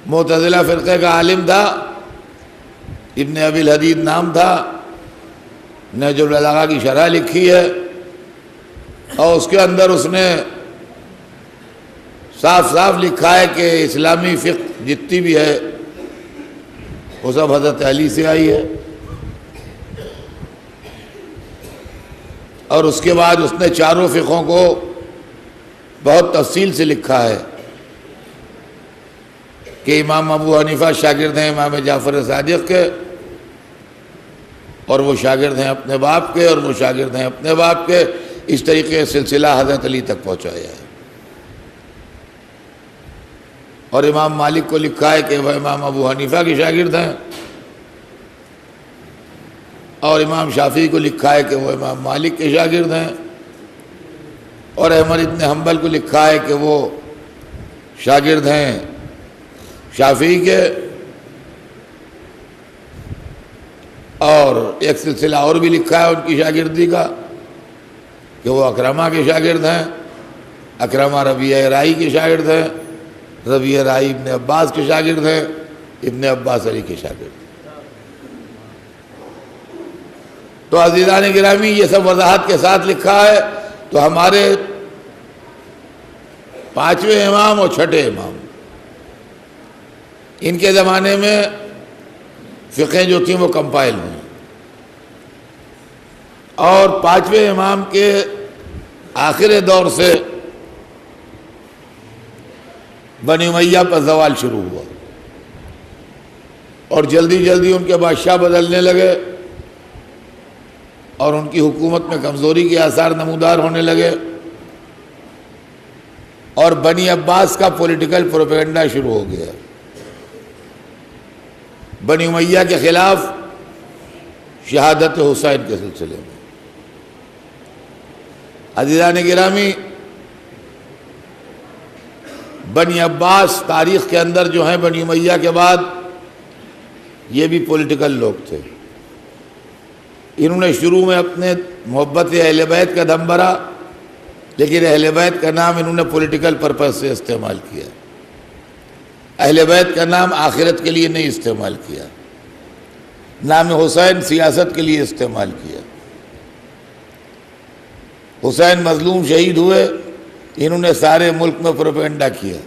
معتزلہ فرقے کا عالم تھا، ابن ابی الحدید نام تھا، نہج البلاغہ کی شرح لکھی ہے، اور اس کے اندر اس نے صاف صاف لکھا ہے کہ اسلامی فقہ جتنی بھی ہے وہ سب حضرت علی سے آئی ہے۔ اور اس کے بعد اس نے چاروں فقہوں کو بہت تفصیل سے لکھا ہے کہ امام ابو حنیفہ شاگرد ہیں امام جعفر صادق کے، اور وہ شاگرد ہیں اپنے باپ کے، اور وہ شاگرد ہیں اپنے باپ کے، اس طریقے سے سلسلہ حضرت علی تک پہنچایا ہے۔ اور امام مالک کو لکھا ہے کہ وہ امام ابو حنیفہ کے شاگرد ہیں، اور امام شافعی کو لکھا ہے کہ وہ امام مالک کے شاگرد ہیں، اور احمد بن حنبل کو لکھا ہے کہ وہ شاگرد ہیں شافعی کے، اور ایک سلسلہ اور بھی لکھا ہے ان کی شاگردی کا کہ وہ اکرمہ کے شاگرد ہیں، اکرمہ ربیعہ رائی کے شاگرد ہیں، ربیعہ رائی ابن عباس کے شاگرد ہیں، ابن عباس علی کے شاگرد ہیں۔ تو عزیزان گرامی یہ سب وضاحت کے ساتھ لکھا ہے۔ تو ہمارے 5ویں امام اور 6ٹھے امام، ان کے زمانے میں فقہیں جو تھیں وہ کمپائل ہوئیں، اور 5ویں امام کے آخر دور سے بنی امیہ پر زوال شروع ہوا، اور جلدی جلدی ان کے بادشاہ بدلنے لگے، اور ان کی حکومت میں کمزوری کے آثار نمودار ہونے لگے، اور بنی عباس کا پولیٹیکل پروپیگنڈا شروع ہو گیا بنی امیہ کے خلاف شہادت حسین کے سلسلے میں۔ عزیزان گرامی، بنی عباس تاریخ کے اندر جو ہیں بنی امیہ کے بعد یہ بھی پولیٹیکل لوگ تھے۔ انہوں نے شروع میں اپنے محبت اہل بیت کا دم بھرا، لیکن اہل بیت کا نام انہوں نے پولیٹیکل پرپس سے استعمال کیا، اہل بیت کا نام آخرت کے لیے نہیں استعمال کیا، نام حسین سیاست کے لیے استعمال کیا۔ حسین مظلوم شہید ہوئے، انہوں نے سارے ملک میں پروپیگنڈا کیا،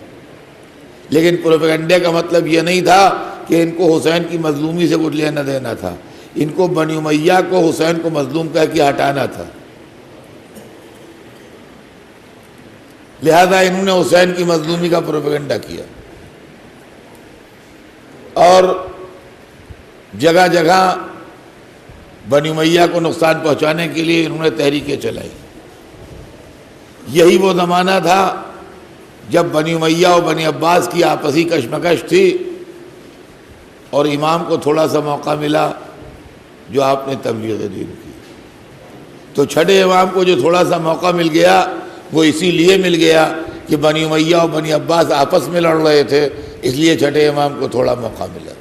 لیکن پروپیگنڈے کا مطلب یہ نہیں تھا کہ ان کو حسین کی مظلومی سے کچھ لینا دینا تھا، ان کو بنی امیہ کو حسین کو مظلوم کہہ کے ہٹانا تھا، لہذا انہوں نے حسین کی مظلومی کا پروپیگنڈا کیا، اور جگہ جگہ بنی امیہ کو نقصان پہنچانے کے لیے انہوں نے تحریکیں چلائی۔ یہی وہ زمانہ تھا جب بنی امیہ اور بنی عباس کی آپسی کشمکش تھی، اور امام کو تھوڑا سا موقع ملا جو آپ نے تبلیغ دین کی۔ تو 6ٹھے امام کو جو تھوڑا سا موقع مل گیا وہ اسی لیے مل گیا کہ بنی امیہ اور بنی عباس آپس میں لڑ رہے تھے، اس لیے 6ٹھے امام کو تھوڑا موقع ملا،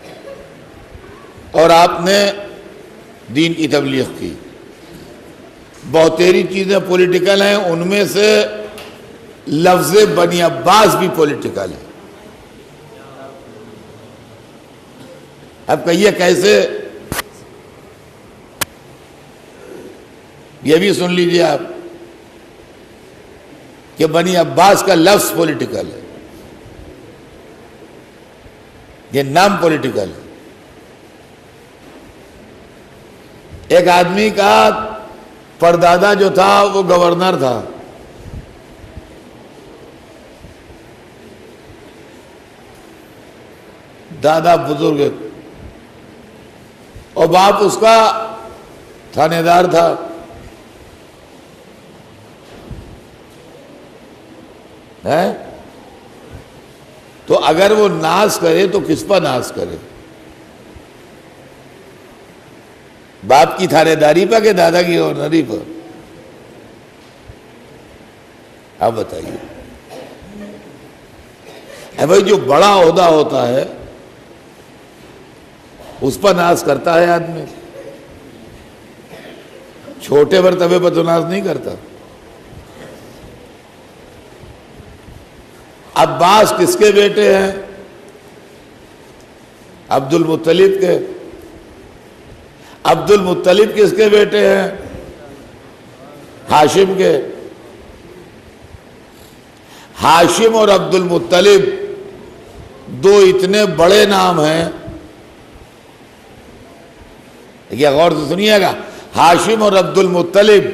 اور آپ نے دین کی تبلیغ کی۔ بہتری چیزیں پولیٹیکل ہیں، ان میں سے لفظ بنی عباس بھی پولیٹیکل ہے۔ اب کہیے کیسے؟ یہ بھی سن لیجیے آپ کہ بنی عباس کا لفظ پولیٹیکل ہے، یہ نام پولیٹیکل ہے۔ ایک آدمی کا پردادا جو تھا وہ گورنر تھا، دادا بزرگ، اور باپ اس کا تھانے دار تھا۔ تو اگر وہ ناز کرے تو کس پر ناز کرے؟ باپ کی تھانے داری پر کہ دادا کی گورنری پر؟ آپ بتائیے۔ بھائی جو بڑا عہدہ ہوتا ہے اس پر ناز کرتا ہے آدمی، چھوٹے مرتبے پر تو ناز نہیں کرتا۔ عباس کس کے بیٹے ہیں؟ عبد المطلب کے۔ عبد المطلب کس کے بیٹے ہیں؟ ہاشم کے۔ ہاشم اور عبد المطلب دو اتنے بڑے نام ہیں، یہ غور سے سنیے گا، ہاشم اور عبد المطلب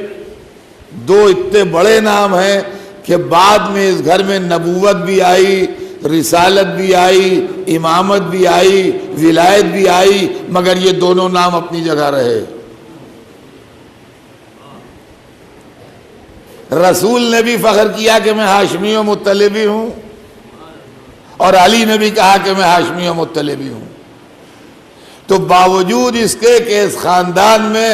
دو اتنے بڑے نام ہیں کہ بعد میں اس گھر میں نبوت بھی آئی، رسالت بھی آئی، امامت بھی آئی، ولایت بھی آئی، مگر یہ دونوں نام اپنی جگہ رہے۔ رسول نے بھی فخر کیا کہ میں ہاشمی و مطلبی ہوں، اور علی نے بھی کہا کہ میں ہاشمی و مطلبی ہوں۔ تو باوجود اس کے کہ اس خاندان میں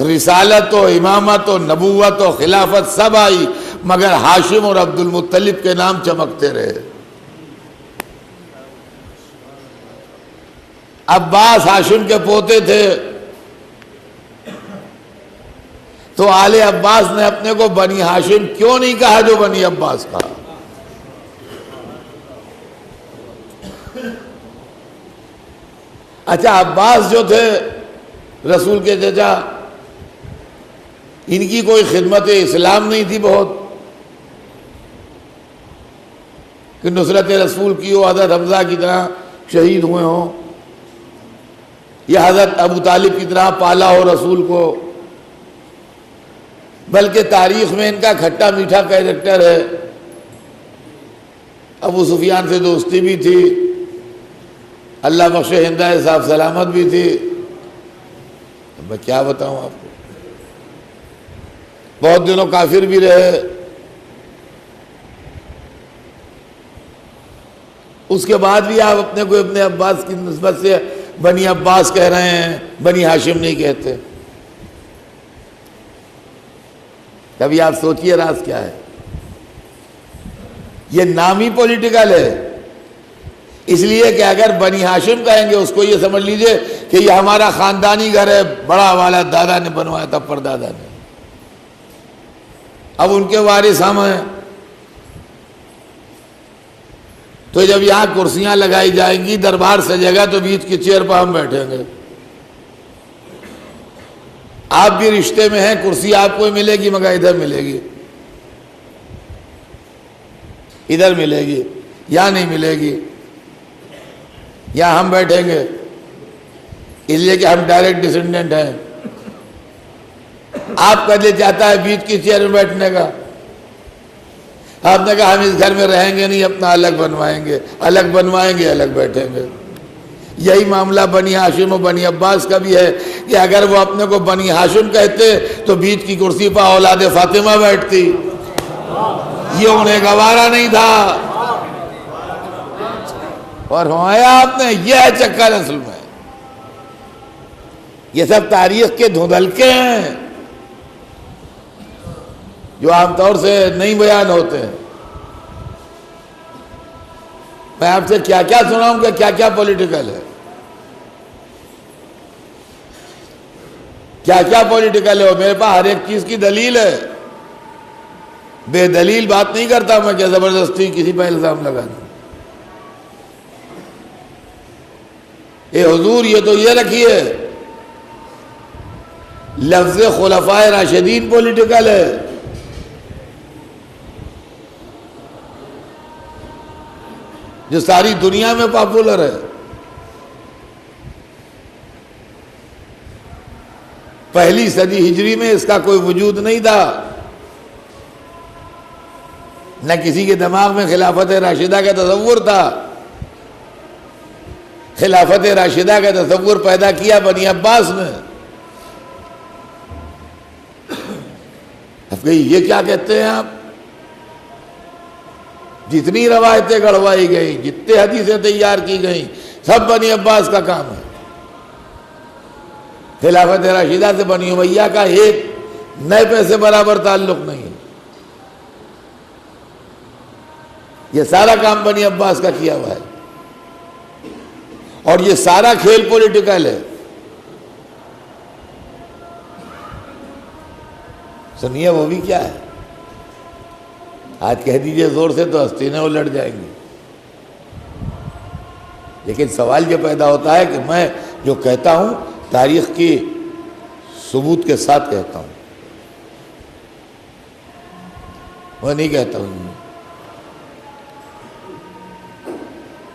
رسالت و امامت و نبوت و خلافت سب آئی، مگر ہاشم اور عبد المطلب کے نام چمکتے رہے۔ عباس ہاشم کے پوتے تھے، تو آل عباس نے اپنے کو بنی ہاشم کیوں نہیں کہا جو بنی عباس کہا؟ اچھا، عباس جو تھے رسول کے چچا، ان کی کوئی خدمت اسلام نہیں تھی بہت کہ نصرت رسول کی ہو، حضرت حمزہ کی طرح شہید ہوئے ہوں، یا حضرت ابو طالب کی طرح پالا ہو رسول کو، بلکہ تاریخ میں ان کا کھٹا میٹھا کیریکٹر ہے۔ ابو سفیان سے دوستی بھی تھی، اللہ بخش ہندہ صاحب سلامت بھی تھی، میں کیا بتاؤں آپ کو، بہت دنوں کافر بھی رہے۔ اس کے بعد بھی آپ اپنے کو ابن عباس کی نسبت سے بنی عباس کہہ رہے ہیں، بنی ہاشم نہیں کہتے۔ کبھی آپ سوچئے راز کیا ہے؟ یہ نام ہی پولیٹیکل ہے، اس لیے کہ اگر بنی ہاشم کہیں گے اس کو یہ سمجھ لیجئے کہ یہ ہمارا خاندانی گھر ہے، بڑا والا دادا نے بنوایا تھا، پردادا نے، اب ان کے وارث ہم ہیں۔ تو جب یہاں کرسیاں لگائی جائیں گی، دربار سجے گا، تو بیچ کی چیئر پر ہم بیٹھیں گے۔ آپ بھی رشتے میں ہیں، کرسی آپ کو ملے گی مگر ادھر ملے گی، ادھر ملے گی، یا نہیں ملے گی، یا ہم بیٹھیں گے، اس لیے کہ ہم ڈائریکٹ ڈسینڈنٹ ہیں۔ آپ کا دل چاہتا ہے بیچ کی چیئر میں بیٹھنے کا، آپ نے کہا ہم اس گھر میں رہیں گے نہیں، اپنا الگ بنوائیں گے، الگ بنوائیں گے، الگ بیٹھیں گے۔ یہی معاملہ بنی ہاشم و بنی عباس کا بھی ہے کہ اگر وہ اپنے کو بنی ہاشم کہتے تو بیچ کی کرسی پر اولاد فاطمہ بیٹھتی، یہ انہیں گوارا نہیں تھا۔ اور ہمایا آپ نے، یہ ہے چکر اصل میں، یہ سب تاریخ کے دھندلکے ہیں جو عام طور سے نہیں بیان ہوتے ہیں۔ میں آپ سے کیا کیا سناؤں کہ کیا کیا پولیٹیکل ہے، کیا کیا پولیٹیکل ہے، اور میرے پاس ہر ایک چیز کی دلیل ہے، بے دلیل بات نہیں کرتا میں کہ زبردستی کسی پہ الزام لگا دوں۔ اے حضور، یہ تو یہ رکھیے، لفظ خلفائے راشدین پولیٹیکل ہے، جو ساری دنیا میں پاپولر ہے۔ پہلی صدی ہجری میں اس کا کوئی وجود نہیں تھا، نہ کسی کے دماغ میں خلافت راشدہ کا تصور تھا۔ خلافت راشدہ کا تصور پیدا کیا بنی عباس نے۔ اب کہیں یہ کیا کہتے ہیں آپ؟ جتنی روایتیں گڑھوائی گئیں، جتنے حدیثیں تیار کی گئیں، سب بنی عباس کا کام ہے۔ خلافت راشدہ سے بنی امیہ کا ایک نئے پیسے برابر تعلق نہیں ہے، یہ سارا کام بنی عباس کا کیا ہوا ہے، اور یہ سارا کھیل پولیٹیکل ہے۔ سنیے وہ بھی کیا ہے، آج کہہ دیجئے زور سے تو آستینیں الٹ جائیں گی۔ لیکن سوال یہ پیدا ہوتا ہے کہ میں جو کہتا ہوں تاریخ کی ثبوت کے ساتھ کہتا ہوں، میں نہیں کہتا ہوں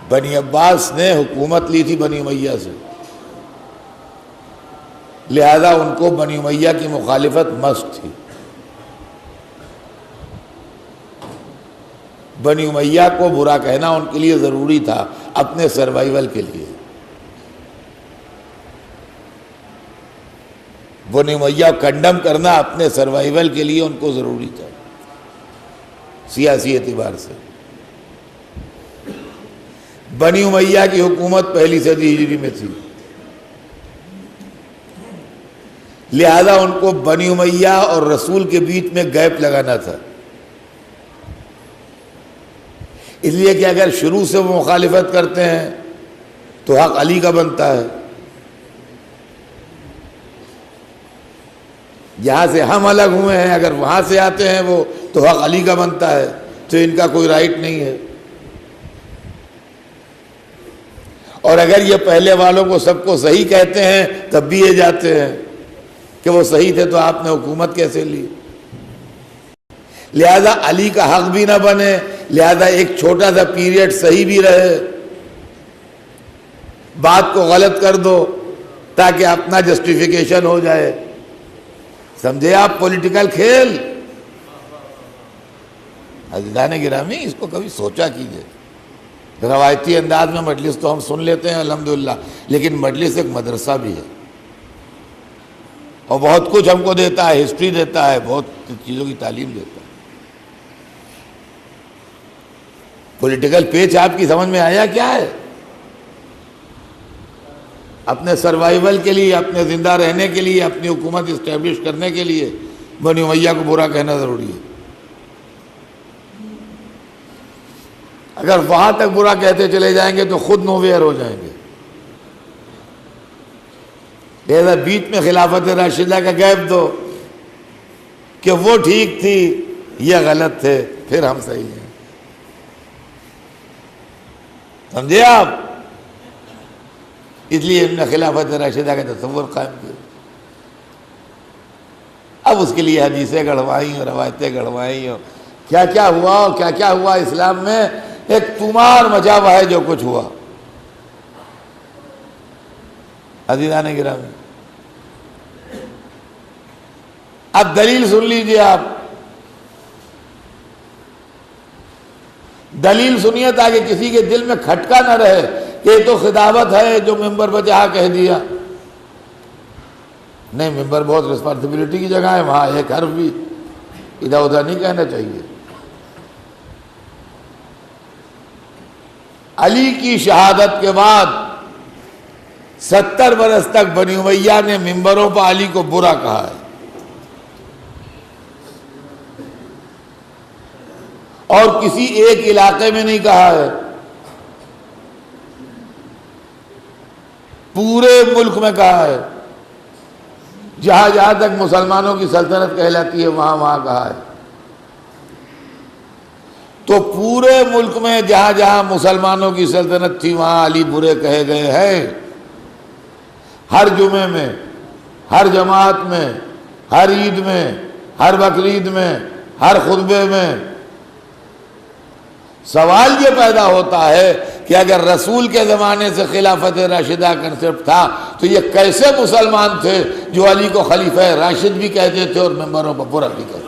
بنی عباس نے حکومت لی تھی بنی امیہ سے، لہذا ان کو بنی امیہ کی مخالفت مست تھی۔ بنی امیہ کو برا کہنا ان کے لیے ضروری تھا اپنے سروائیول کے لیے۔ بنی امیہ کنڈم کرنا اپنے سروائیول کے لیے ان کو ضروری تھا سیاسی اعتبار سے۔ بنی امیہ کی حکومت پہلی صدی ہجری میں تھی، لہذا ان کو بنی امیہ اور رسول کے بیچ میں گیپ لگانا تھا، اس لیے کہ اگر شروع سے وہ مخالفت کرتے ہیں تو حق علی کا بنتا ہے، جہاں سے ہم الگ ہوئے ہیں اگر وہاں سے آتے ہیں وہ تو حق علی کا بنتا ہے، تو ان کا کوئی رائٹ نہیں ہے۔ اور اگر یہ پہلے والوں کو سب کو صحیح کہتے ہیں تب بھی یہ جاتے ہیں کہ وہ صحیح تھے تو آپ نے حکومت کیسے لی، لہذا علی کا حق بھی نہ بنے، لہذا ایک چھوٹا سا پیریڈ صحیح بھی رہے، بات کو غلط کر دو تاکہ اپنا جسٹیفیکیشن ہو جائے۔ سمجھے آپ پولیٹیکل کھیل؟ عزیزان گرامی اس کو کبھی سوچا کیجئے۔ روایتی انداز میں مجلس تو ہم سن لیتے ہیں الحمدللہ، لیکن مجلس ایک مدرسہ بھی ہے اور بہت کچھ ہم کو دیتا ہے، ہسٹری دیتا ہے، بہت چیزوں کی تعلیم دیتا ہے۔ پولیٹیکل پیچ آپ کی سمجھ میں آیا کیا ہے؟ اپنے سروائیول کے لیے، اپنے زندہ رہنے کے لیے، اپنی حکومت اسٹیبلش کرنے کے لیے بنی امیہ کو برا کہنا ضروری ہے۔ اگر وہاں تک برا کہتے چلے جائیں گے تو خود نوویئر ہو جائیں گے، لہذا بیچ میں خلافت راشدہ کا گیپ دو کہ وہ ٹھیک تھی یہ غلط تھے پھر ہم صحیح ہیں۔ سمجھے آپ؟ اس لیے انہوں نے خلافت راشدہ کا تصور قائم کیا۔ اب اس کے لیے حدیثیں گڑھوائی اور روایتیں گڑھوائی اور کیا کیا ہوا اور کیا کیا ہوا اسلام میں، ایک طومار مچا ہوا ہے جو کچھ ہوا۔ عزیزان گرامی اب دلیل سن لیجئے، آپ دلیل سنیے تاکہ کسی کے دل میں کھٹکا نہ رہے کہ یہ تو خطابت ہے جو ممبر پہ جہاں کہہ دیا۔ نہیں، ممبر بہت رسپانسبلٹی کی جگہ ہے، وہاں ایک حرف بھی ادھر ادھر نہیں کہنا چاہیے۔ علی کی شہادت کے بعد 70 برس تک بنی امیہ نے ممبروں پر علی کو برا کہا ہے، اور کسی ایک علاقے میں نہیں کہا ہے، پورے ملک میں کہا ہے، جہاں جہاں تک مسلمانوں کی سلطنت کہلاتی ہے وہاں وہاں کہا ہے۔ تو پورے ملک میں جہاں جہاں مسلمانوں کی سلطنت تھی وہاں علی برے کہے گئے ہیں، ہر جمعے میں، ہر جماعت میں، ہر عید میں، ہر بقرعید میں، ہر خطبے میں۔ سوال یہ پیدا ہوتا ہے کہ اگر رسول کے زمانے سے خلافت راشدہ کنسپٹ تھا تو یہ کیسے مسلمان تھے جو علی کو خلیفہ راشد بھی کہتے تھے اور ممبروں پر برا بھی کہتے تھے؟